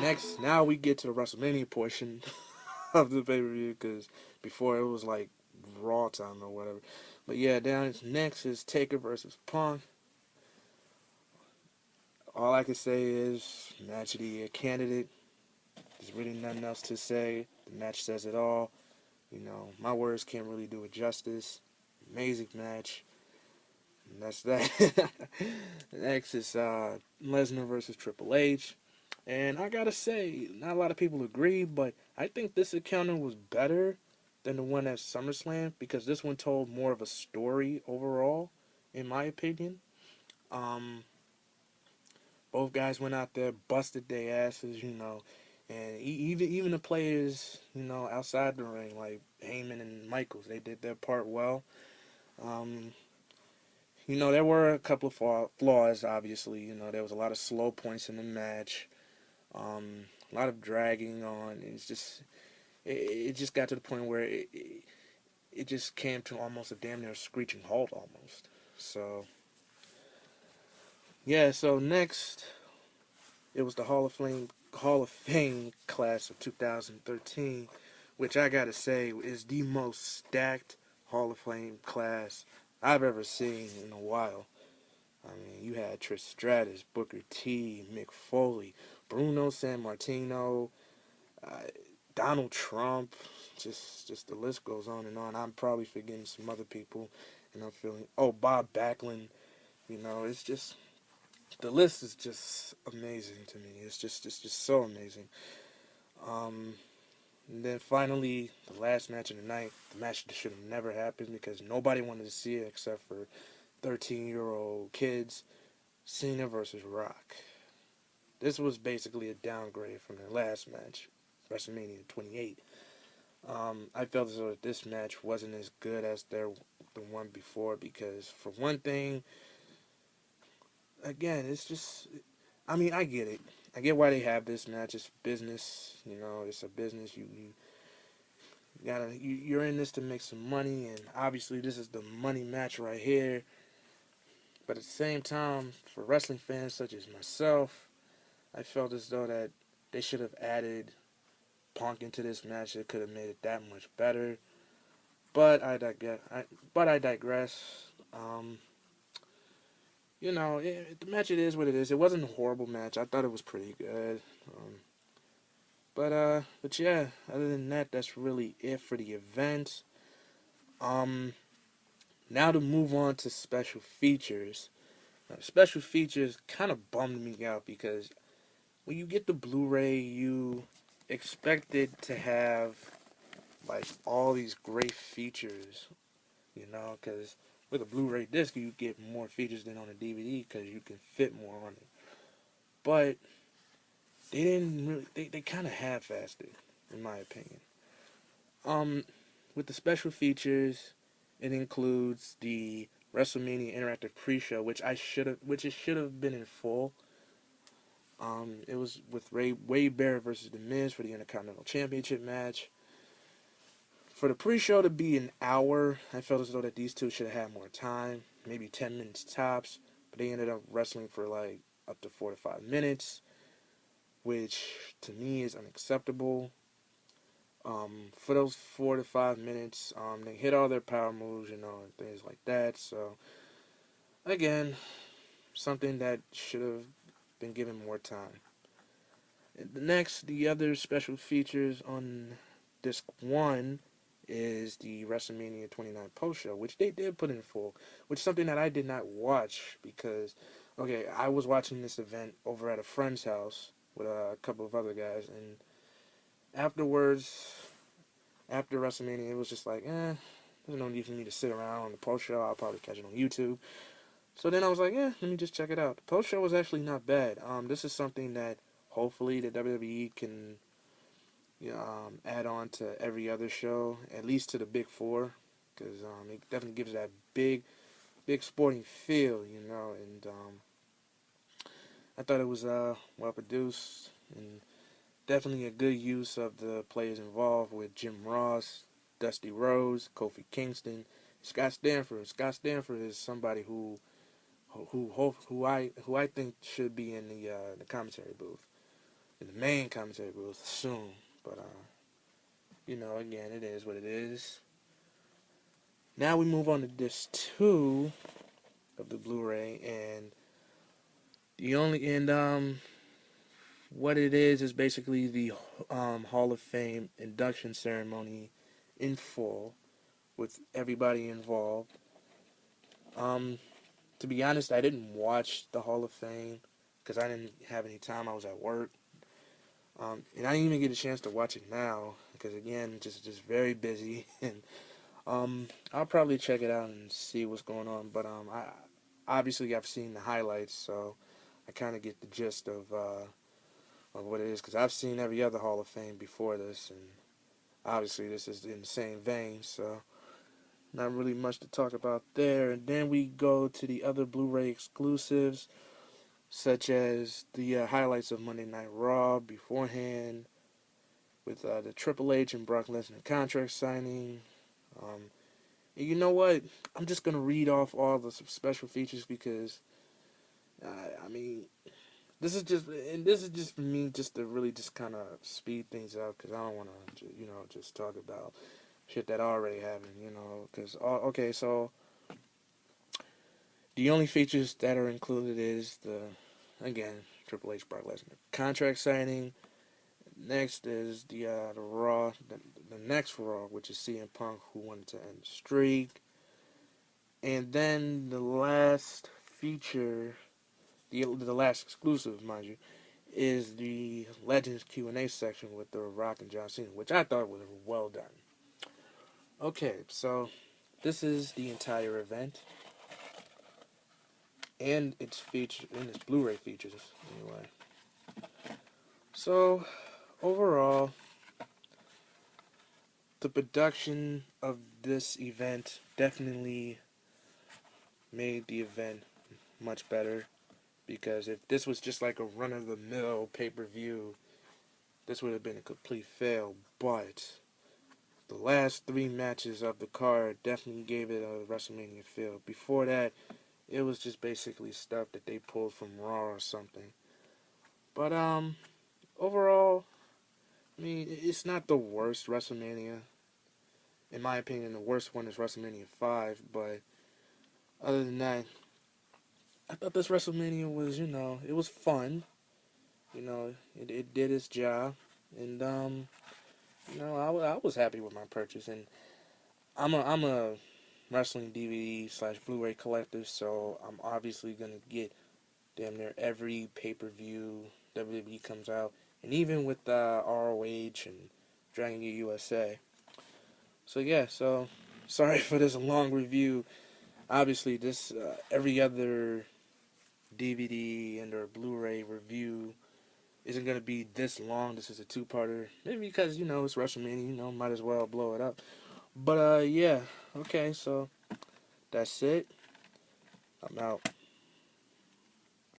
Next, now we get to the WrestleMania portion of the pay-per-view, because before it was like Raw time or whatever. But yeah, down next is Taker versus Punk. All I can say is match of the year candidate. There's really nothing else to say. The match says it all. You know, my words can't really do it justice. Amazing match. And that's that. Next is Lesnar versus Triple H. And I gotta say, not a lot of people agree, but I think this encounter was better than the one at SummerSlam, because this one told more of a story overall, in my opinion. Um, Both guys went out there, busted their asses, and even the players, outside the ring, like Heyman and Michaels, they did their part well. Um, there were a couple of flaws, obviously. There was a lot of slow points in the match, a lot of dragging on. It just got to the point where it just came to almost a damn near screeching halt almost. So, yeah, so next, it was the Hall of Fame class of 2013, which I gotta say is the most stacked Hall of Fame class I've ever seen in a while. I mean, you had Trish Stratus, Booker T, Mick Foley, Bruno Sammartino, uh, Donald Trump. Just the list goes on and on. I'm probably forgetting some other people, and I'm feeling. Oh, Bob Backlund. It's just the list is just amazing to me. It's just so amazing. Um, and then finally, the last match of the night, the match that should have never happened because nobody wanted to see it except for 13-year-old kids. Cena versus Rock. This was basically a downgrade from their last match, WrestleMania 28. I felt as though this match wasn't as good as the one before because, for one thing, again, it's just. I mean, I get it. I get why they have this match. It's business. It's a business. You're in this to make some money, and obviously this is the money match right here. But at the same time, for wrestling fans such as myself, I felt as though that they should have added Punk into this match. It could have made it that much better. But I digress. Um, the match, it is what it is. It wasn't a horrible match. I thought it was pretty good. But yeah. Other than that, that's really it for the event. Um, Now to move on to special features. Now, special features kind of bummed me out because when you get the Blu-ray, you expect it to have like all these great features, because with a Blu-ray disc you get more features than on a DVD because you can fit more on it. But they didn't really. They kind of half-assed it, in my opinion. Um, with the special features, it includes the WrestleMania Interactive Pre-Show, which it should have been in full. It was with Wade Barrett versus The Miz for the Intercontinental Championship match. For the pre-show to be an hour, I felt as though that these two should have had more time, maybe 10 minutes tops, but they ended up wrestling for like up to 4 to 5 minutes, which to me is unacceptable. For those 4 to 5 minutes, they hit all their power moves, and things like that. So again, something that should have been given more time. The other special features on disc 1 is the WrestleMania 29 post show, which they did put in full, which is something that I did not watch because, okay, I was watching this event over at a friend's house with a couple of other guys, and afterwards, after WrestleMania, it was just like, there's no need for me to sit around on the post show. I'll probably catch it on YouTube. So then I was like, let me just check it out. The post show was actually not bad. This is something that hopefully the WWE can add on to every other show, at least to the big four, because it definitely gives that big sporting feel, and I thought it was well produced and definitely a good use of the players involved with Jim Ross, Dusty Rhodes, Kofi Kingston, Scott Stanford. Scott Stanford is somebody who I think should be in the commentary booth, in the main commentary booth soon. But again, it is what it is. Now we move on to disc 2 of the Blu-ray, and what it is basically the Hall of Fame induction ceremony in full with everybody involved. To be honest, I didn't watch the Hall of Fame because I didn't have any time. I was at work, and I didn't even get a chance to watch it now because again, just very busy. And I'll probably check it out and see what's going on. But I've seen the highlights, so I kind of get the gist of what it is, because I've seen every other Hall of Fame before this, and obviously this is in the same vein, so not really much to talk about there. And then we go to the other Blu-ray exclusives, such as the highlights of Monday Night Raw beforehand, with the Triple H and Brock Lesnar contract signing. And you know what? I'm just going to read off all the special features because, this is just for me, just to really just kind of speed things up, because I don't want to, just talk about shit that already happened, because, okay, so the only features that are included is again, Triple H, Brock Lesnar contract signing. Next is the Raw, the next Raw, which is CM Punk, who wanted to end the streak. And then the last feature, the last exclusive, mind you, is the Legends Q&A section with The Rock and John Cena, which I thought was well done. Okay, so this is the entire event, and its Blu-ray features, anyway. So, overall, the production of this event definitely made the event much better, because if this was just like a run-of-the-mill pay-per-view, this would have been a complete fail. But the last 3 matches of the card definitely gave it a WrestleMania feel. Before that, it was just basically stuff that they pulled from Raw or something. But overall, it's not the worst WrestleMania. In my opinion, the worst one is WrestleMania 5, but other than that, I thought this WrestleMania was, it was fun. It did its job, and I was happy with my purchase. And I'm a wrestling DVD / Blu-ray collector, so I'm obviously gonna get damn near every pay-per-view WWE comes out, and even with ROH and Dragon Gate USA. So yeah, sorry for this long review. Obviously, this every other DVD and or Blu-ray review isn't going to be this long. This is a 2-parter. Maybe because, it's WrestleMania, might as well blow it up. But, yeah. Okay, so that's it. I'm out.